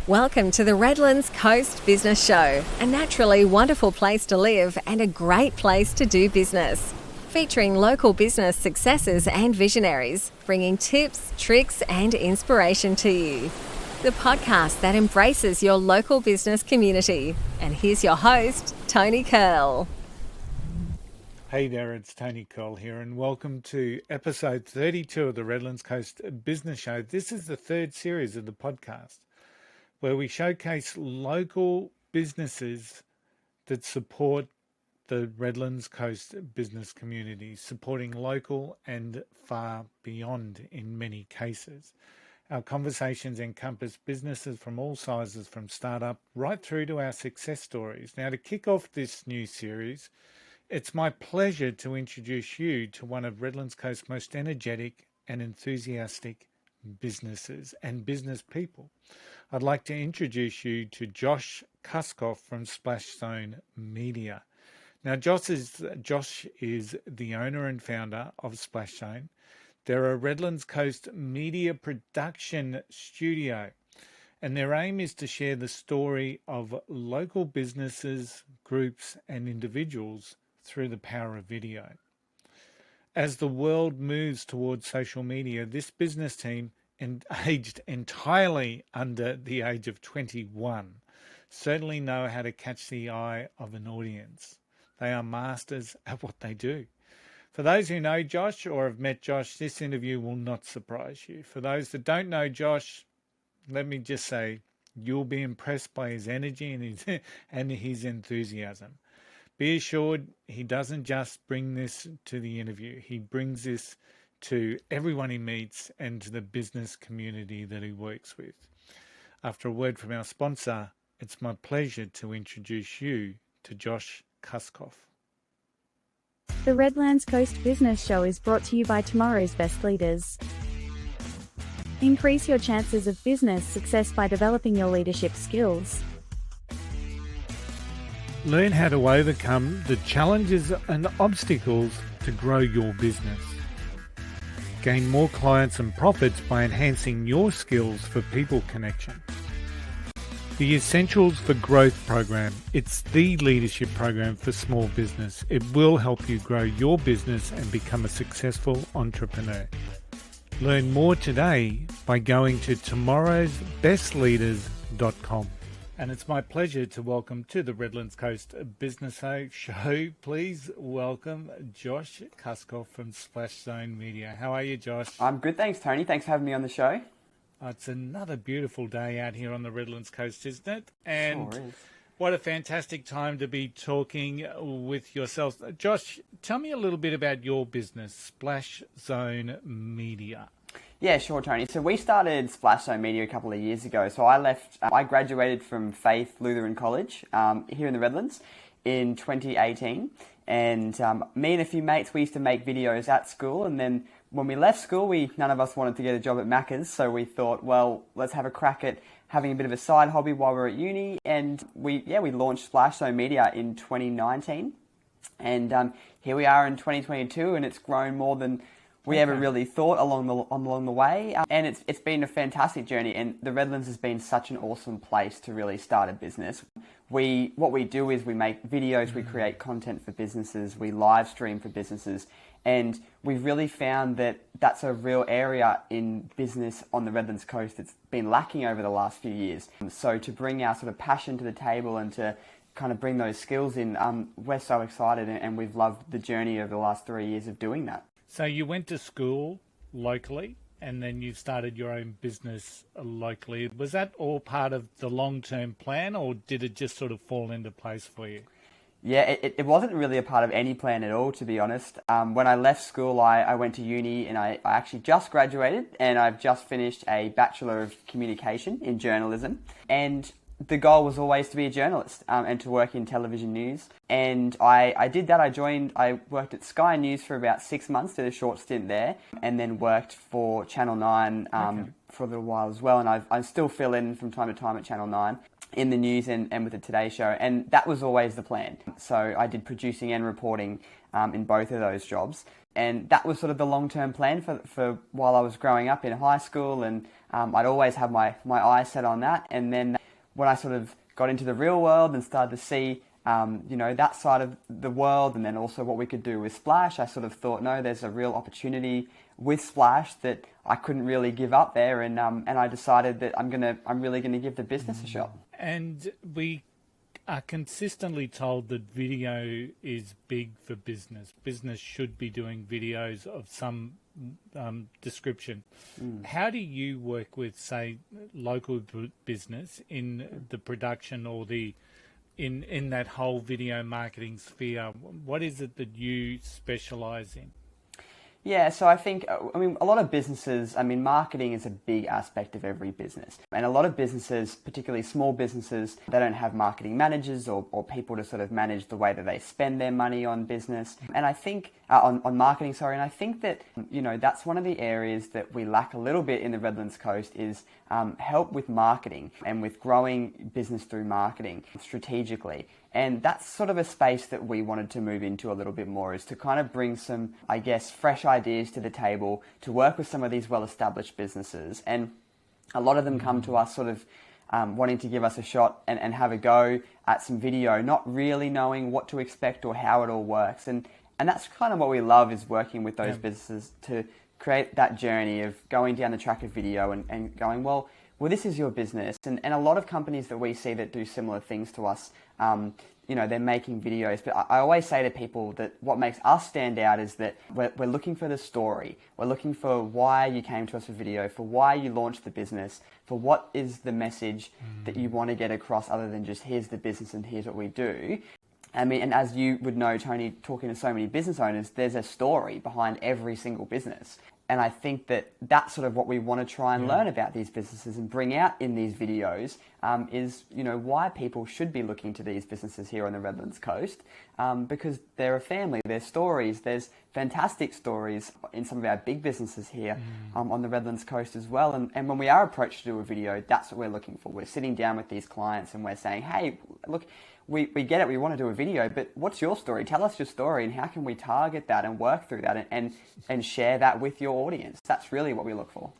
Welcome to the Redlands Coast Business Show, a naturally wonderful place to live and a great place to do business. Featuring local business successes and visionaries, bringing tips, tricks and inspiration to you. The podcast that embraces your local business community. And here's your host, Tony Curl. Hey there, it's Tony Curl here and welcome to episode 32 of the Redlands Coast Business Show. This is the third series of the podcast where we showcase local businesses that support the Redlands Coast business community, supporting local and far beyond in many cases. Our conversations encompass businesses from all sizes, from startup right through to our success stories. Now, to kick off this new series, it's my pleasure to introduce you to one of Redlands Coast's most energetic and enthusiastic businesses and business people. I'd like to introduce you to Josh Kuskopf from Splashzone Media. Now, Josh is the owner and founder of Splashzone. They're a Redlands Coast media production studio, and their aim is to share the story of local businesses, groups, and individuals through the power of video. As the world moves towards social media, this business team, aged entirely under the age of 21, certainly know how to catch the eye of an audience. They are masters at what they do. For those who know Josh or have met Josh, this interview will not surprise you. For those that don't know Josh, let me just say, you'll be impressed by his energy and his enthusiasm. Be assured he doesn't just bring this to the interview. He brings this to everyone he meets and to the business community that he works with. After a word from our sponsor, it's my pleasure to introduce you to Josh Kuskopf. The Redlands Coast Business Show is brought to you by tomorrow's best leaders. Increase your chances of business success by developing your leadership skills. Learn how to overcome the challenges and obstacles to grow your business. Gain more clients and profits by enhancing your skills for people connection. The Essentials for Growth program. It's the leadership program for small business. It will help you grow your business and become a successful entrepreneur. Learn more today by going to tomorrowsbestleaders.com. And it's my pleasure to welcome to the Redlands Coast Business Show. Please welcome Josh Kuskopf from Splashzone Media. How are you, Josh? I'm good, thanks, Tony. Thanks for having me on the show. It's another beautiful day out here on the Redlands Coast, isn't it? And sure is. What a fantastic time to be talking with yourselves. Josh, tell me a little bit about your business, Splashzone Media. Yeah, sure, Tony. So we started Splashzone Media a couple of years ago. So I graduated from Faith Lutheran College here in the Redlands in 2018. And me and a few mates, we used to make videos at school. And then when we left school, none of us wanted to get a job at Macca's. So we thought, well, let's have a crack at having a bit of a side hobby while we're at uni. And we launched Splashzone Media in 2019. And here we are in 2022, and it's grown more than we ever really thought along the way, and it's been a fantastic journey. And the Redlands has been such an awesome place to really start a business. What we do is we make videos, we create content for businesses, we live stream for businesses, and we've really found that that's a real area in business on the Redlands Coast that's been lacking over the last few years. So to bring our sort of passion to the table and to kind of bring those skills in, we're so excited, and we've loved the journey over the last 3 years of doing that. So you went to school locally and then you started your own business locally. Was that all part of the long-term plan, or did it just sort of fall into place for you? Yeah, it wasn't really a part of any plan at all, to be honest. When I left school, I went to uni, and I actually just graduated, and I've just finished a Bachelor of Communication in Journalism. And the goal was always to be a journalist and to work in television news. And I did that. I worked at Sky News for about 6 months, did a short stint there, and then worked for Channel 9 for a little while as well. And I still fill in from time to time at Channel 9 in the news and with the Today Show. And that was always the plan. So I did producing and reporting in both of those jobs. And that was sort of the long-term plan for while I was growing up in high school and I'd always have my eyes set on that. And then when I sort of got into the real world and started to see that side of the world, and then also what we could do with Splash, I sort of thought, no, there's a real opportunity with Splash that I couldn't really give up there, and I decided that I'm really gonna give the business a shot. And we are consistently told that video is big for business. Business should be doing videos of some description. How do you work with, say, local business in the production or in that whole video marketing sphere? What is it that you specialize in? Yeah, so I think, a lot of businesses, marketing is a big aspect of every business. And a lot of businesses, particularly small businesses, they don't have marketing managers or people to sort of manage the way that they spend their money on business. And I think, on marketing, sorry, and I think that, that's one of the areas that we lack a little bit in the Redlands Coast is help with marketing and with growing business through marketing strategically. And that's sort of a space that we wanted to move into a little bit more, is to kind of bring some, I guess, fresh ideas to the table, to work with some of these well-established businesses. And a lot of them come to us sort of wanting to give us a shot and have a go at some video, not really knowing what to expect or how it all works. And that's kind of what we love, is working with those businesses to create that journey of going down the track of video and going, well, this is your business. And a lot of companies that we see that do similar things to us, they're making videos. But I always say to people that what makes us stand out is that we're looking for the story. We're looking for why you came to us for video, for why you launched the business, for what is the message that you want to get across, other than just here's the business and here's what we do. And as you would know, Tony, talking to so many business owners, there's a story behind every single business. And I think that that's sort of what we want to try and learn about these businesses and bring out in these videos, is, why people should be looking to these businesses here on the Redlands Coast, because they're a family, there's stories, there's fantastic stories in some of our big businesses here on the Redlands Coast as well. And when we are approached to do a video, that's what we're looking for. We're sitting down with these clients and we're saying, hey, look, we get it, we want to do a video, but what's your story? Tell us your story, and how can we target that and work through that and share that with your audience? That's really what we look for.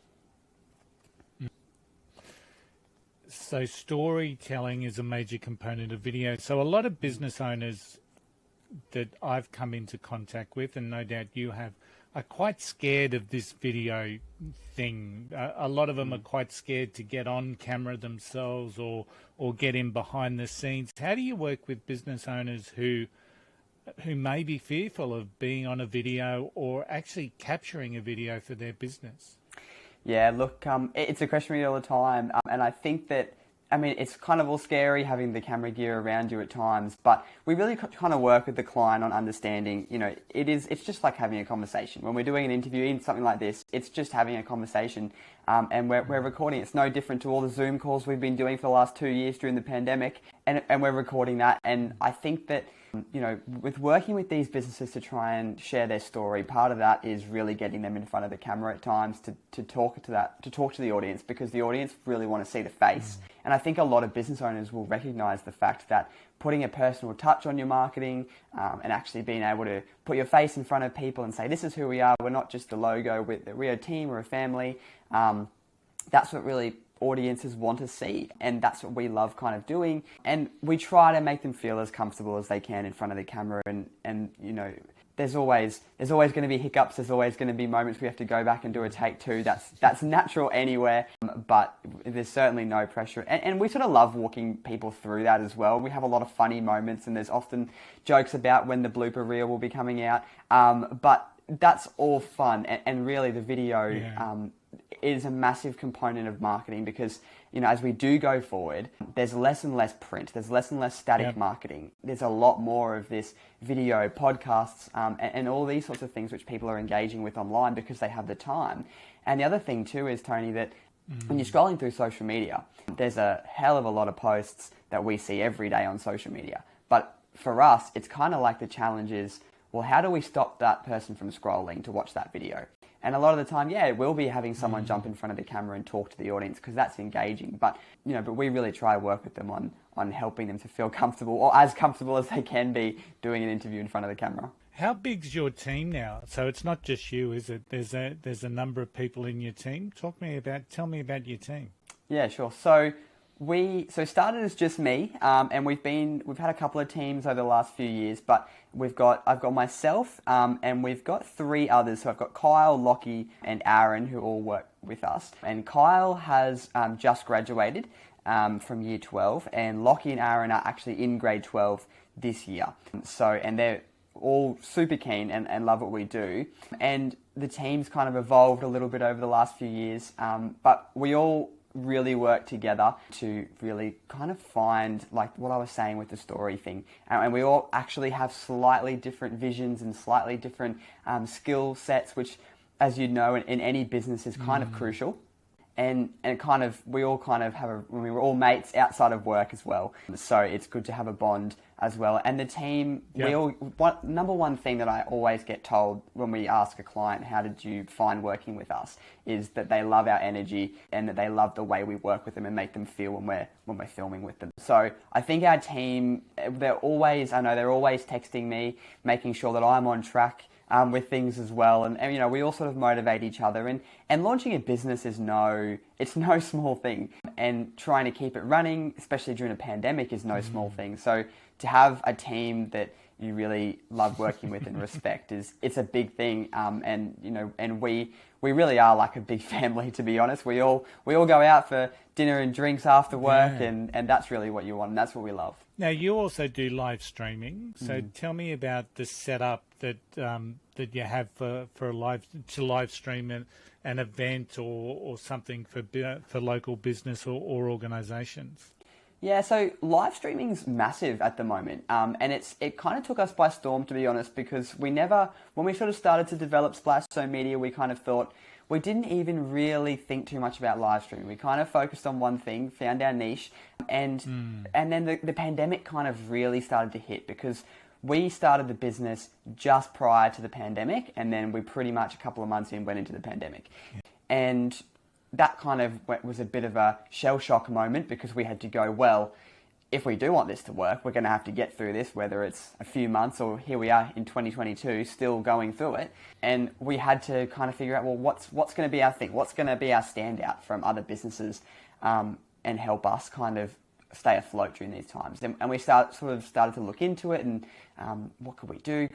So storytelling is a major component of video. So a lot of business owners that I've come into contact with, and no doubt you have, are quite scared of this video thing. A lot of them are quite scared to get on camera themselves or get in behind the scenes. How do you work with business owners who may be fearful of being on a video or actually capturing a video for their business? Yeah, look, it's a question we get all the time, and I think that, it's kind of all scary having the camera gear around you at times, but we really kind of work with the client on understanding, it's just like having a conversation. When we're doing an interview in something like this, it's just having a conversation, and we're recording. It's no different to all the Zoom calls we've been doing for the last 2 years during the pandemic, and we're recording that. And I think that, with working with these businesses to try and share their story, part of that is really getting them in front of the camera at times to talk to the audience, because the audience really want to see the face. And I think a lot of business owners will recognize the fact that putting a personal touch on your marketing, and actually being able to put your face in front of people and say, this is who we are, we're not just a logo, we're a team, we're a family, that's what really audiences want to see, and that's what we love kind of doing. And we try to make them feel as comfortable as they can in front of the camera, and there's always going to be hiccups, there's always going to be moments we have to go back and do a take two. That's natural anywhere, but there's certainly no pressure, and we sort of love walking people through that as well. We have a lot of funny moments, and there's often jokes about when the blooper reel will be coming out, but that's all fun, and really the video is a massive component of marketing, because as we do go forward, there's less and less print, there's less and less static marketing. There's a lot more of this video, podcasts, and all these sorts of things which people are engaging with online because they have the time. And the other thing too is, Tony, that when you're scrolling through social media, there's a hell of a lot of posts that we see every day on social media. But for us, it's kind of like the challenge is, well, how do we stop that person from scrolling to watch that video? And a lot of the time, it will be having someone jump in front of the camera and talk to the audience, because that's engaging. But but we really try to work with them on helping them to feel comfortable, or as comfortable as they can be, doing an interview in front of the camera. How big's your team now? So it's not just you, is it? There's a number of people in your team. Tell me about your team. Yeah, sure. So we started as just me, and we've had a couple of teams over the last few years, but I've got myself, and we've got three others. So I've got Kyle, Lockie, and Aaron, who all work with us. And Kyle has just graduated from year 12, and Lockie and Aaron are actually in grade 12 this year. And they're all super keen and love what we do. And the team's kind of evolved a little bit over the last few years, but we all really work together to really kind of find, like what I was saying with the story thing, and we all actually have slightly different visions and slightly different skill sets, which, as you know, in any business is kind of crucial. And kind of, we all kind of we're all mates outside of work as well. So it's good to have a bond as well. And the team, number one thing that I always get told when we ask a client, how did you find working with us, is that they love our energy and that they love the way we work with them and make them feel when we're filming with them. So I think our team, they're always texting me, making sure that I'm on track with things as well, and you know, we all sort of motivate each other, and launching a business is no small thing, and trying to keep it running, especially during a pandemic, is no small thing. So to have a team that you really love working with and respect it's a big thing, and you know, and we really are like a big family, to be honest. We all go out for dinner and drinks after work, and that's really what you want, and that's what we love. Now, you also do live streaming, so tell me about the setup that you have for live stream an event or something for local business or organisations. Yeah, so live streaming's massive at the moment, and it kind of took us by storm, to be honest, because when we sort of started to develop Splashzone Media, we kind of thought, we didn't even really think too much about live streaming. We kind of focused on one thing, found our niche, and then the pandemic kind of really started to hit, because we started the business just prior to the pandemic, and then we pretty much a couple of months in went into the pandemic. Yeah. And that kind of was a bit of a shell shock moment, because we had to go, well, if we do want this to work, we're going to have to get through this, whether it's a few months or here we are in 2022 still going through it. And we had to kind of figure out, well, what's going to be our thing? What's going to be our standout from other businesses, and help us kind of stay afloat during these times? And we started to look into it, and what could we do?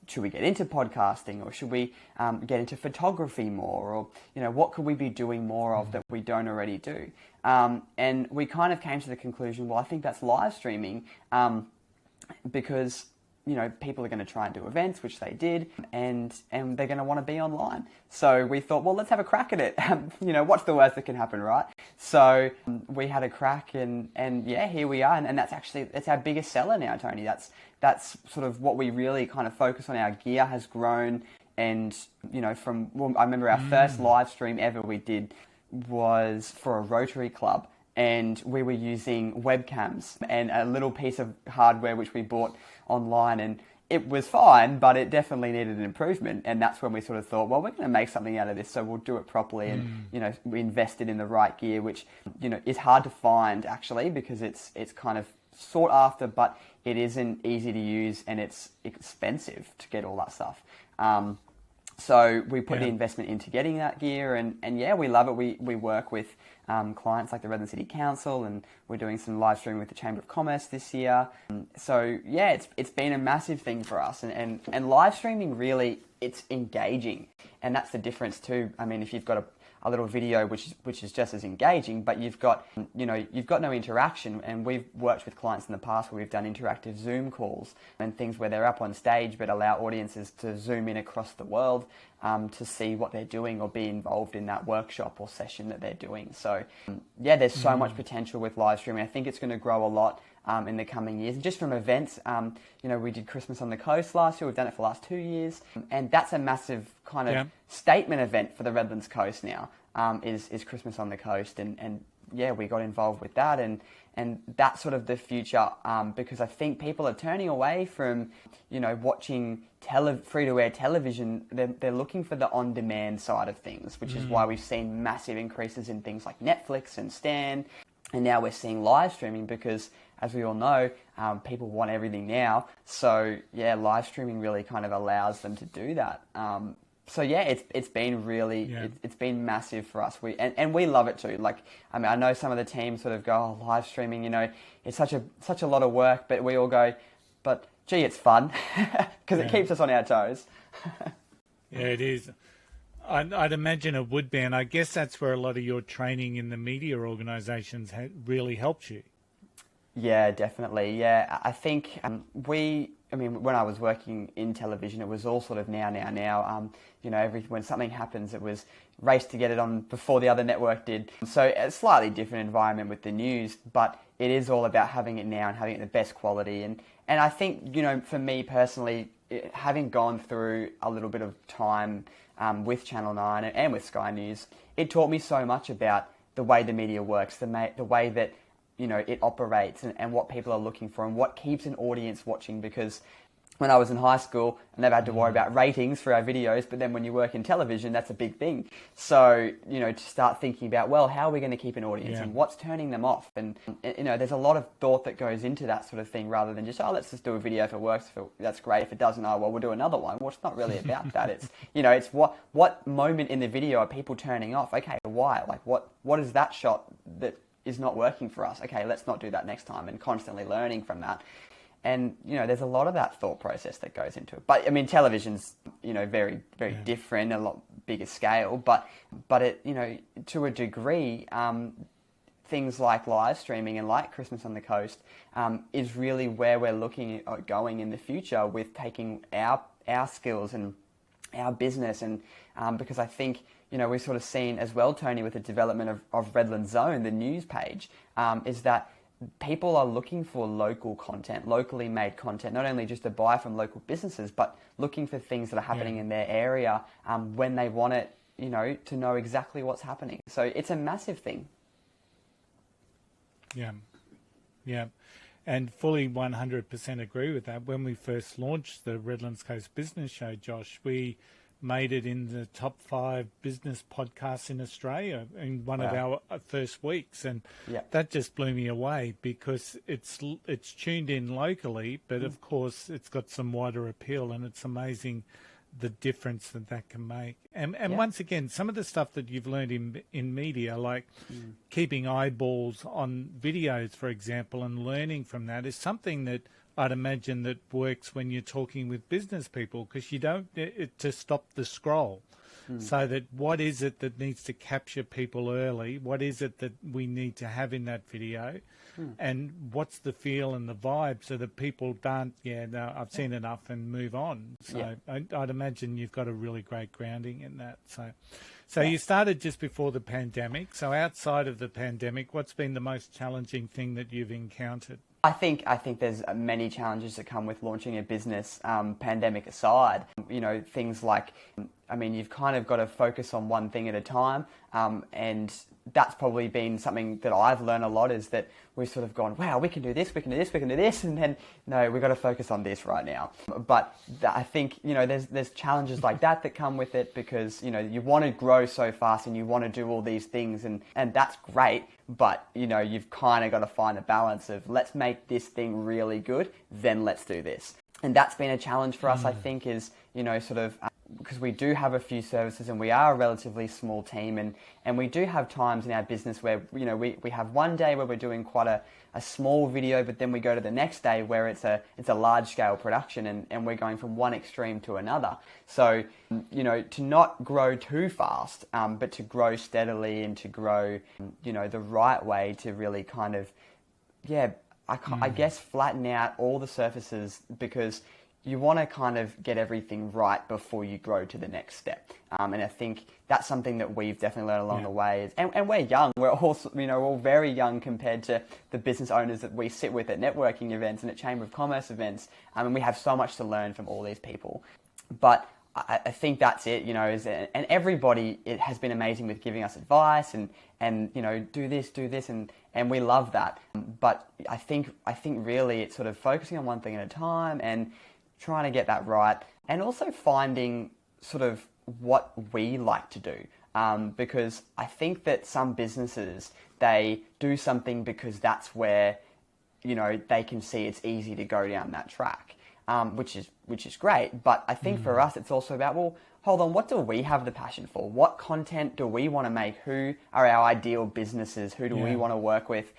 Should we get into podcasting, or should we get into photography more, or you know, what could we be doing more of that we don't already do? And we kind of came to the conclusion, well, I think that's live streaming, because you know, people are going to try and do events, which they did, and they're going to want to be online. So we thought, well, let's have a crack at it. You know, what's the worst that can happen, right? So we had a crack, and yeah, here we are, and that's our biggest seller now, Tony. That's sort of what we really kind of focus on. Our gear has grown, and you know, I remember our first live stream ever we did was for a Rotary Club, and we were using webcams and a little piece of hardware which we bought online, and it was fine, but it definitely needed an improvement. And that's when we sort of thought, well, we're going to make something out of this, so we'll do it properly. And you know, we invested in the right gear, which you know is hard to find actually, because it's kind of sought after, but it isn't easy to use, and it's expensive to get all that stuff. So we put the investment into getting that gear, and yeah, we love it. We work with clients like the Redlands City Council, and we're doing some live streaming with the Chamber of Commerce this year. So yeah, it's been a massive thing for us, and live streaming really, it's engaging, and that's the difference too. I mean, if you've got a little video which is just as engaging, but you've got no interaction. And we've worked with clients in the past where we've done interactive Zoom calls and things where they're up on stage but allow audiences to zoom in across the world to see what they're doing or be involved in that workshop or session that they're doing. So yeah, there's so much potential with live streaming. I think it's going to grow a lot in the coming years. And just from events, you know, we did Christmas on the Coast last year. We've done it for the last 2 years, and that's a massive kind of statement event for the Redlands Coast now. Is Christmas on the Coast, and yeah, we got involved with that, and that's sort of the future, because I think people are turning away from, you know, watching free-to-air television. They're looking for the on-demand side of things, which is why we've seen massive increases in things like Netflix and Stan. And now we're seeing live streaming because, as we all know, people want everything now. So yeah, live streaming really kind of allows them to do that. So yeah, it's been really, it's been massive for us. And we love it too. Like, I mean, I know some of the teams sort of go, oh, live streaming, you know, it's such a lot of work, but we all go, but gee, it's fun because it keeps us on our toes. Yeah, it is. I'd imagine it would be, and I guess that's where a lot of your training in the media organisations really helps you. Yeah, definitely. Yeah, I think when I was working in television, it was all sort of now. You know, when something happens, it was race to get it on before the other network did. So a slightly different environment with the news, but it is all about having it now and having it the best quality. And I think, you know, for me personally, having gone through a little bit of time with Channel 9 and with Sky News, it taught me so much about the way the media works, the way that, you know, it operates and what people are looking for and what keeps an audience watching. Because when I was in high school, I never had to worry about ratings for our videos, but then when you work in television, that's a big thing. So, you know, to start thinking about, well, how are we going to keep an audience and what's turning them off? And, you know, there's a lot of thought that goes into that sort of thing rather than just, oh, let's just do a video if it works, that's great. If it doesn't, oh, well, we'll do another one. Well, it's not really about that. It's, you know, it's what moment in the video are people turning off? Okay, why? Like, what is that shot that is not working for us? Okay, let's not do that next time, and constantly learning from that. And, you know, there's a lot of that thought process that goes into it. But, I mean, television's, you know, very, very different, a lot bigger scale. But it, you know, to a degree, things like live streaming and like Christmas on the Coast is really where we're looking at going in the future with taking our skills and our business. And because I think, you know, we've sort of seen as well, Tony, with the development of Redlands Zone, the news page, is that people are looking for local content, locally made content, not only just to buy from local businesses, but looking for things that are happening in their area when they want it, you know, to know exactly what's happening. So it's a massive thing. Yeah. And fully 100% agree with that. When we first launched the Redlands Coast Business Show, Josh, we made it in the top 5 business podcasts in Australia in one of our first weeks, and that just blew me away because it's tuned in locally, but of course it's got some wider appeal, and it's amazing the difference that can make. And once again, some of the stuff that you've learned in media, like keeping eyeballs on videos, for example, and learning from that is something that I'd imagine that works when you're talking with business people, because you don't to stop the scroll. So that what is it that needs to capture people early? What is it that we need to have in that video? And what's the feel and the vibe so that people don't, no, I've seen enough and move on. So I'd imagine you've got a really great grounding in that. So you started just before the pandemic. So outside of the pandemic, what's been the most challenging thing that you've encountered? I think there's many challenges that come with launching a business, pandemic aside. You know, things like, I mean, you've kind of got to focus on one thing at a time, and that's probably been something that I've learned a lot, is that we've sort of gone, wow, we can do this, we can do this, we can do this, and then, no, we've got to focus on this right now. But I think, you know, there's challenges like that come with it, because, you know, you want to grow so fast and you want to do all these things, and that's great, but, you know, you've kind of got to find a balance of, let's make this thing really good, then let's do this. And that's been a challenge for us, I think, is, you know, sort of, because we do have a few services and we are a relatively small team, and we do have times in our business where, you know, we have one day where we're doing quite a small video, but then we go to the next day where it's a large scale production, and we're going from one extreme to another. So, you know, to not grow too fast, but to grow steadily and to grow, you know, the right way to really kind of, I guess flatten out all the surfaces, because you want to kind of get everything right before you grow to the next step. And I think that's something that we've definitely learned along the way. And we're young. We're also, you know, all very young compared to the business owners that we sit with at networking events and at Chamber of Commerce events. And we have so much to learn from all these people. But I think that's it, you know, and everybody, it has been amazing with giving us advice and you know, do this, and we love that. But I think really it's sort of focusing on one thing at a time and trying to get that right, and also finding sort of what we like to do. because I think that some businesses, they do something because that's where, they can see it's easy to go down that track, which is great. But I think for us, it's also about, well, hold on, what do we have the passion for? What content do we want to make? Who are our ideal businesses? Who do we want to work with?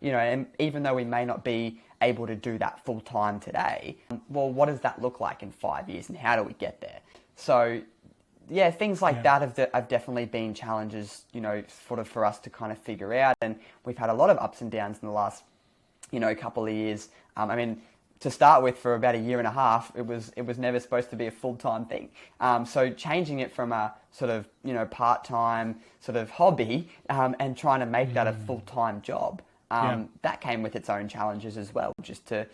And even though we may not be able to do that full time today, well, what does that look like in 5 years, and how do we get there? So, yeah, things like that have definitely been challenges, sort of for us to kind of figure out. And we've had a lot of ups and downs in the last, couple of years. To start with, for about a year and a half, it was never supposed to be a full-time thing. So changing it from a sort of, part-time sort of hobby, and trying to make that a full-time job, that came with its own challenges as well, just to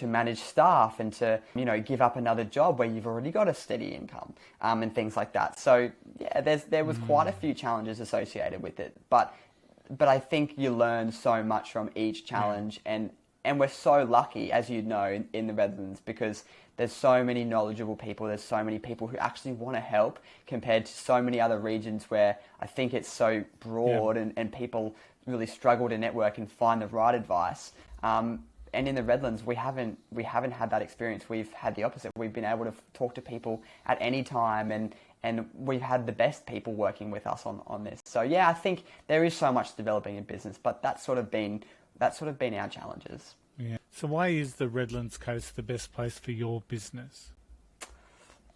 manage staff and to, give up another job where you've already got a steady income, and things like that. So yeah, there was quite a few challenges associated with it, but I think you learn so much from each challenge, and we're so lucky, as you know, in the Redlands, because there's so many knowledgeable people, there's so many people who actually want to help, compared to so many other regions where I think it's so broad, and people really struggle to network and find the right advice. And in the Redlands, we haven't had that experience. We've had the opposite. We've been able to talk to people at any time, and we've had the best people working with us on this. So yeah, I think there is so much developing in business, but that's sort of been our challenges. Yeah. So why is the Redlands Coast the best place for your business?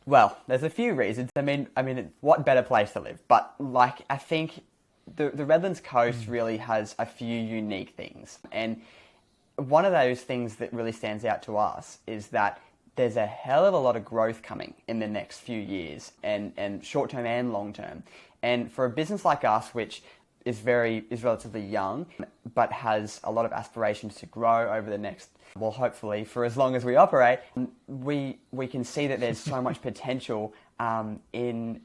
Well, there's a few reasons. I mean, what better place to live? But I think the Redlands Coast really has a few unique things. And one of those things that really stands out to us is that there's a hell of a lot of growth coming in the next few years, and short term and long term. And for a business like us, which is relatively young, but has a lot of aspirations to grow over the next, well, hopefully for as long as we operate, we can see that there's so much potential in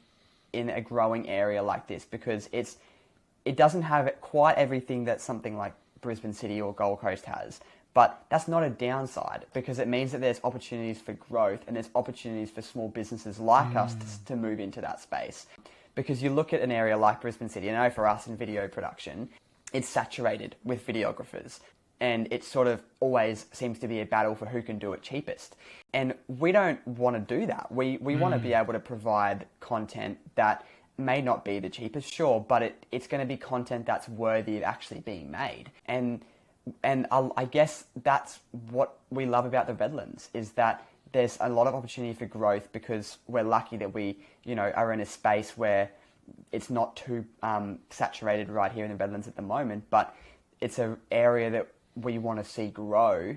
a growing area like this, because it doesn't have quite everything that something like Brisbane City or Gold Coast has. But that's not a downside, because it means that there's opportunities for growth, and there's opportunities for small businesses like us to move into that space. Because you look at an area like Brisbane City, and I know for us in video production, it's saturated with videographers, and it sort of always seems to be a battle for who can do it cheapest. And we don't want to do that. We want to be able to provide content that may not be the cheapest, sure, but it's going to be content that's worthy of actually being made. And I guess that's what we love about the Redlands, is that there's a lot of opportunity for growth, because we're lucky that we, are in a space where it's not too saturated right here in the Redlands at the moment, but it's an area that we want to see grow.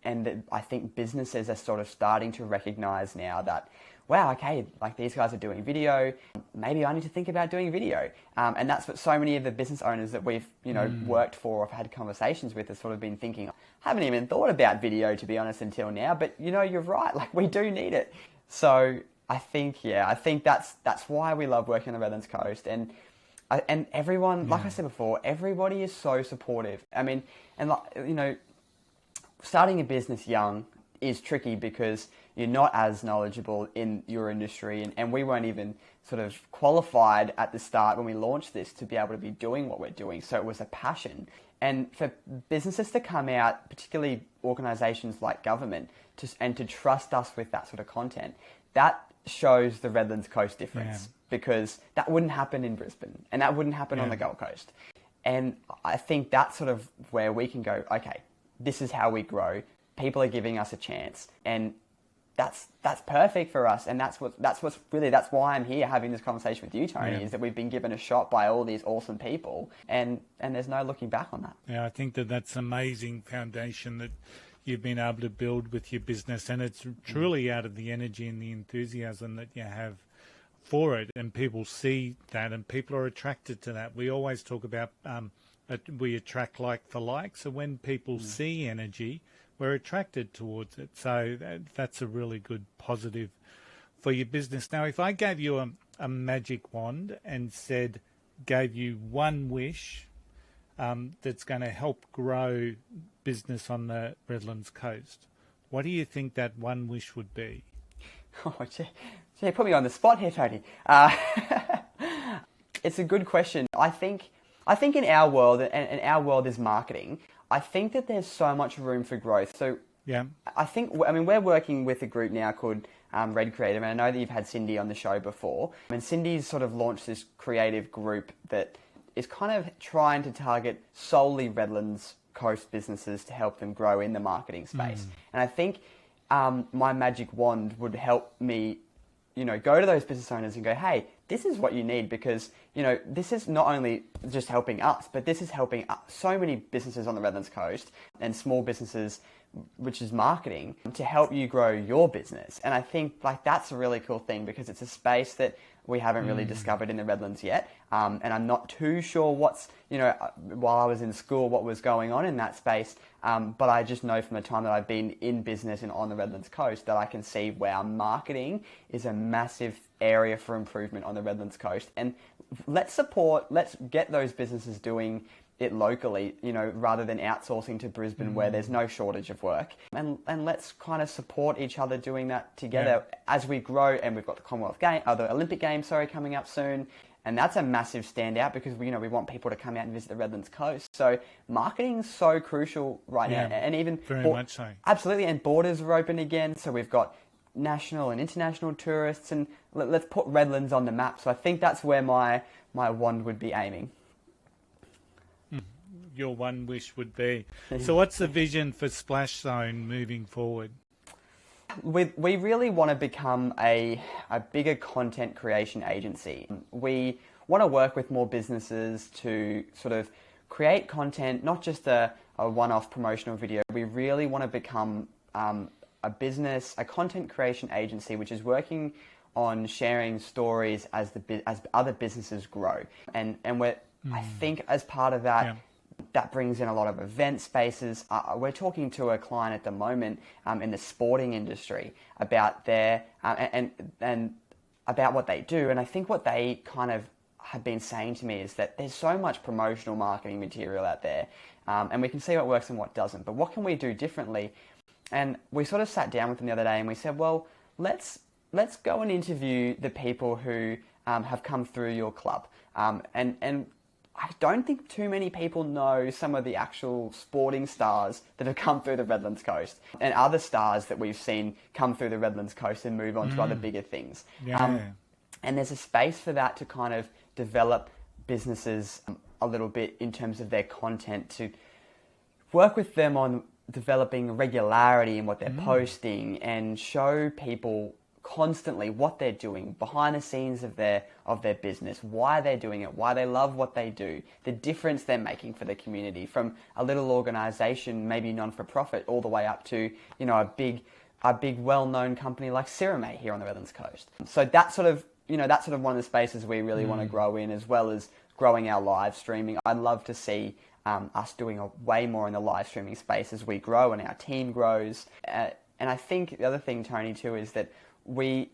And that I think businesses are sort of starting to recognise now that, wow, okay, like these guys are doing video, maybe I need to think about doing video. And that's what so many of the business owners that we've, worked for or have had conversations with have sort of been thinking. I haven't even thought about video, to be honest, until now, but you're right, like we do need it. So I think that's why we love working on the Redlands Coast. And everyone, like I said before, everybody is so supportive. Starting a business young is tricky, because you're not as knowledgeable in your industry, and we weren't even sort of qualified at the start when we launched this to be able to be doing what we're doing. So it was a passion. And for businesses to come out, particularly organisations like government, to trust us with that sort of content, that shows the Redlands Coast difference, because that wouldn't happen in Brisbane, and that wouldn't happen on the Gold Coast. And I think that's sort of where we can go, okay, this is how we grow. People are giving us a chance, and that's perfect for us. And that's why I'm here having this conversation with you, Tony, is that we've been given a shot by all these awesome people, and there's no looking back on that. Yeah, I think that's amazing foundation that you've been able to build with your business, and it's truly out of the energy and the enthusiasm that you have for it, and people see that, and people are attracted to that. We always talk about we attract like for like, so when people see energy, we're attracted towards it. So that's a really good positive for your business. Now, if I gave you a magic wand and gave you one wish that's going to help grow business on the Redlands Coast, what do you think that one wish would be? Oh, gee, put me on the spot here, Tony. It's a good question. I think in our world, and our world is marketing, I think that there's so much room for growth. So Yeah. we're working with a group now called Red Creative, and I know that you've had Cindy on the show before. And Cindy's sort of launched this creative group that is kind of trying to target solely Redlands Coast businesses to help them grow in the marketing space. And I think my magic wand would help me, go to those business owners and go, hey, this is what you need, because, this is not only just helping us, but this is helping so many businesses on the Redlands Coast and small businesses, which is marketing, to help you grow your business. And I think that's a really cool thing, because it's a space that we haven't really discovered in the Redlands yet. And I'm not too sure what's, while I was in school, what was going on in that space. But I just know from the time that I've been in business and on the Redlands Coast that I can see where marketing is a massive area for improvement on the Redlands Coast. And let's get those businesses doing it locally, rather than outsourcing to Brisbane where there's no shortage of work. And let's kind of support each other doing that together as we grow. And we've got the the Olympic Games, coming up soon. And that's a massive standout, because we want people to come out and visit the Redlands Coast. So marketing's so crucial right now. And even very much so. Absolutely. And borders are open again. So we've got national and international tourists, and let's put Redlands on the map. So I think that's where my wand would be aiming. Your one wish would be. So what's the vision for Splashzone moving forward? We really want to become a bigger content creation agency. We want to work with more businesses to sort of create content, not just a one-off promotional video. We really want to become a content creation agency which is working on sharing stories as other businesses grow. And we're, I think as part of that, that brings in a lot of event spaces. We're talking to a client at the moment in the sporting industry about their and about what they do. And I think what they kind of have been saying to me is that there's so much promotional marketing material out there, and we can see what works and what doesn't. But what can we do differently? And we sort of sat down with them the other day and we said, well, let's go and interview the people who have come through your club, and I don't think too many people know some of the actual sporting stars that have come through the Redlands Coast, and other stars that we've seen come through the Redlands Coast and move on to other bigger things. And there's a space for that to kind of develop businesses a little bit in terms of their content, to work with them on developing regularity in what they're posting, and show people constantly what they're doing behind the scenes of their business, why they're doing it, why they love what they do, the difference they're making for the community, from a little organisation, maybe non-for-profit, all the way up to a big well-known company like Ciramate here on the Redlands Coast. So that's sort of one of the spaces we really want to grow in, as well as growing our live streaming. I'd love to see us doing way more in the live streaming space as we grow and our team grows. And I think the other thing, Tony, too, is that we're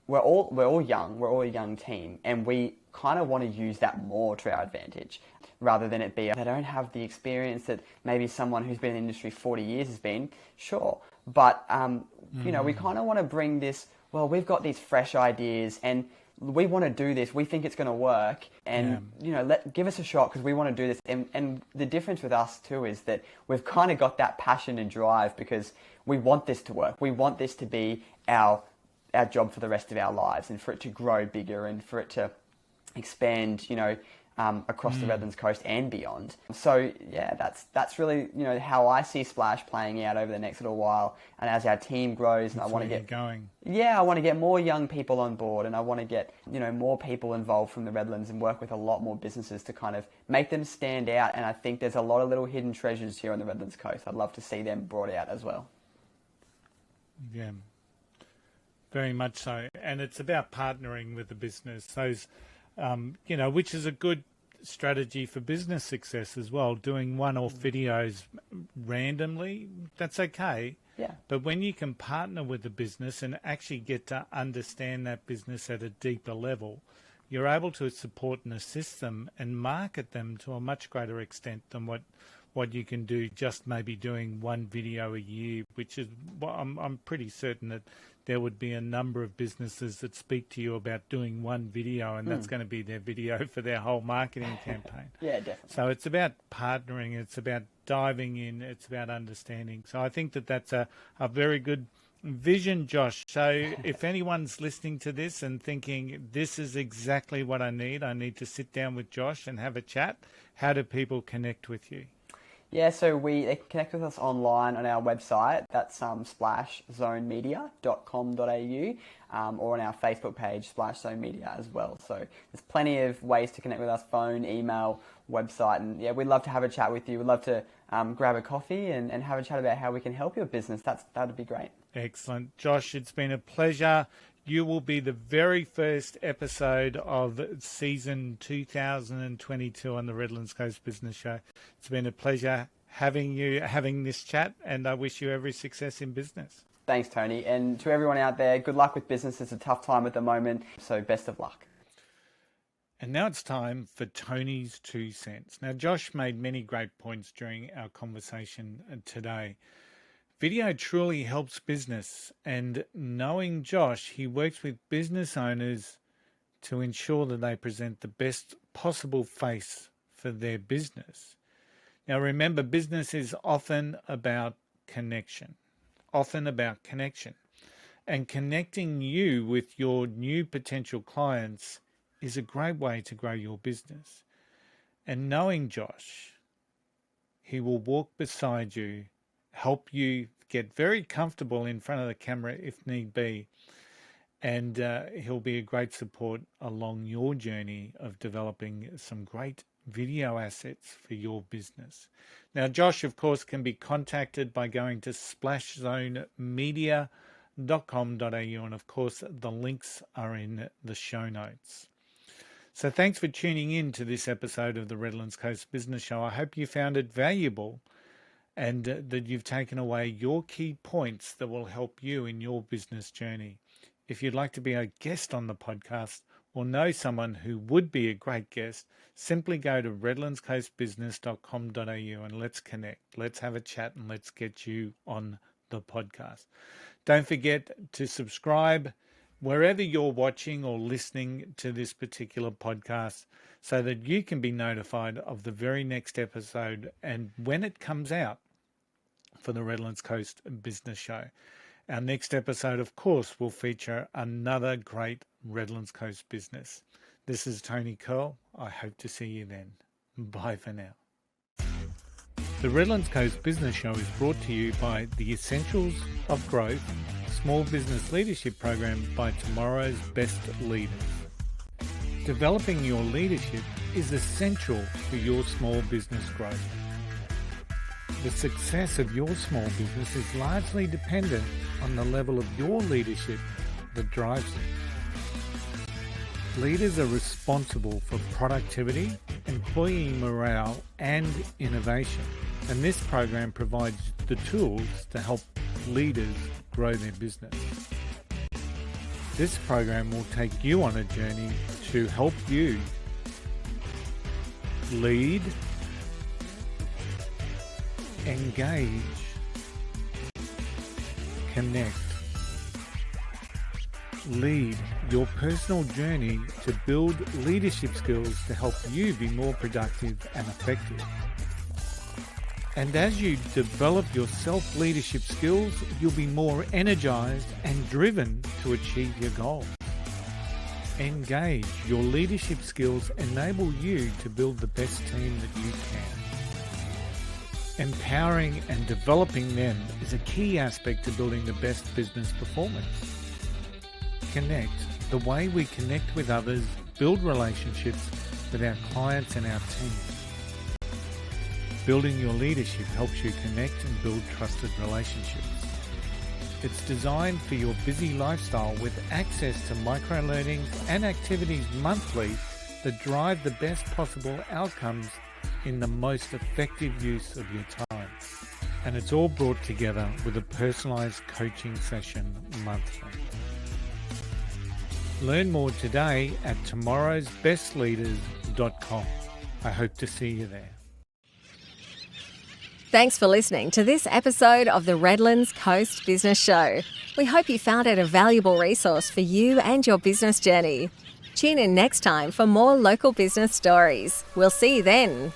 all young. We're all a young team, and we kind of want to use that more to our advantage, rather than it be they don't have the experience that maybe someone who's been in the industry 40 years has been. Sure, but we kind of want to bring this. Well, we've got these fresh ideas, and we want to do this. We think it's going to work, and give us a shot, because we want to do this. And the difference with us too is that we've kind of got that passion and drive, because we want this to work. We want this to be our job for the rest of our lives, and for it to grow bigger, and for it to expand, across the Redlands Coast and beyond. So yeah, that's really how I see Splash playing out over the next little while. And as our team grows, and I want to get going. Yeah, I want to get more young people on board, and I want to get more people involved from the Redlands, and work with a lot more businesses to kind of make them stand out. And I think there's a lot of little hidden treasures here on the Redlands Coast. I'd love to see them brought out as well. Yeah. Very much so. And it's about partnering with the business. Those, which is a good strategy for business success as well. Doing one-off videos randomly, that's okay. Yeah. But when you can partner with the business and actually get to understand that business at a deeper level, you're able to support and assist them and market them to a much greater extent than what you can do just maybe doing one video a year, which is what I'm pretty certain that there would be a number of businesses that speak to you about doing one video, and that's going to be their video for their whole marketing campaign. Yeah, definitely. So it's about partnering, it's about diving in, it's about understanding. So I think that that's a very good vision, Josh. So if anyone's listening to this and thinking, this is exactly what I need to sit down with Josh and have a chat, how do people connect with you? Yeah, so they can connect with us online on our website. That's splashzonemedia.com.au, or on our Facebook page, Splashzone Media, as well. So there's plenty of ways to connect with us: phone, email, website, and yeah, we'd love to have a chat with you. We'd love to grab a coffee and have a chat about how we can help your business. That'd be great. Excellent. Josh, it's been a pleasure. You will be the very first episode of season 2022 on the Redlands Coast Business Show. It's been a pleasure having this chat, and I wish you every success in business. Thanks, Tony. And to everyone out there, good luck with business. It's a tough time at the moment, so best of luck. And now it's time for Tony's 2 cents. Now, Josh made many great points during our conversation today. Video truly helps business, and knowing Josh, he works with business owners to ensure that they present the best possible face for their business. Now remember, business is often about connection, and connecting you with your new potential clients is a great way to grow your business. And knowing Josh, he will walk beside you, help you get very comfortable in front of the camera if need be, and he'll be a great support along your journey of developing some great video assets for your business. Now, Josh, of course, can be contacted by going to splashzonemedia.com.au, and of course the links are in the show notes. So thanks for tuning in to this episode of the Redlands Coast Business Show. I hope you found it valuable, and that you've taken away your key points that will help you in your business journey. If you'd like to be a guest on the podcast or know someone who would be a great guest, simply go to redlandscoastbusiness.com.au and let's connect. Let's have a chat and let's get you on the podcast. Don't forget to subscribe wherever you're watching or listening to this particular podcast, so that you can be notified of the very next episode and when it comes out for the Redlands Coast Business Show. Our next episode, of course, will feature another great Redlands Coast business. This is Tony Curl. I hope to see you then. Bye for now. The Redlands Coast Business Show is brought to you by the Essentials of Growth Small Business Leadership Program by Tomorrow's Best Leaders. Developing your leadership is essential for your small business growth. The success of your small business is largely dependent on the level of your leadership that drives it. Leaders are responsible for productivity, employee morale, and innovation. And this program provides the tools to help leaders grow their business. This program will take you on a journey to help you lead, engage, connect, lead your personal journey to build leadership skills to help you be more productive and effective. And as you develop your self-leadership skills, you'll be more energized and driven to achieve your goals. Engage. Your leadership skills enable you to build the best team that you can. Empowering and developing them is a key aspect to building the best business performance. Connect. The way we connect with others, build relationships with our clients and our team. Building your leadership helps you connect and build trusted relationships. It's designed for your busy lifestyle with access to micro-learnings and activities monthly that drive the best possible outcomes in the most effective use of your time. And it's all brought together with a personalized coaching session monthly. Learn more today at tomorrowsbestleaders.com. I hope to see you there. Thanks for listening to this episode of the Redlands Coast Business Show. We hope you found it a valuable resource for you and your business journey. Tune in next time for more local business stories. We'll see you then.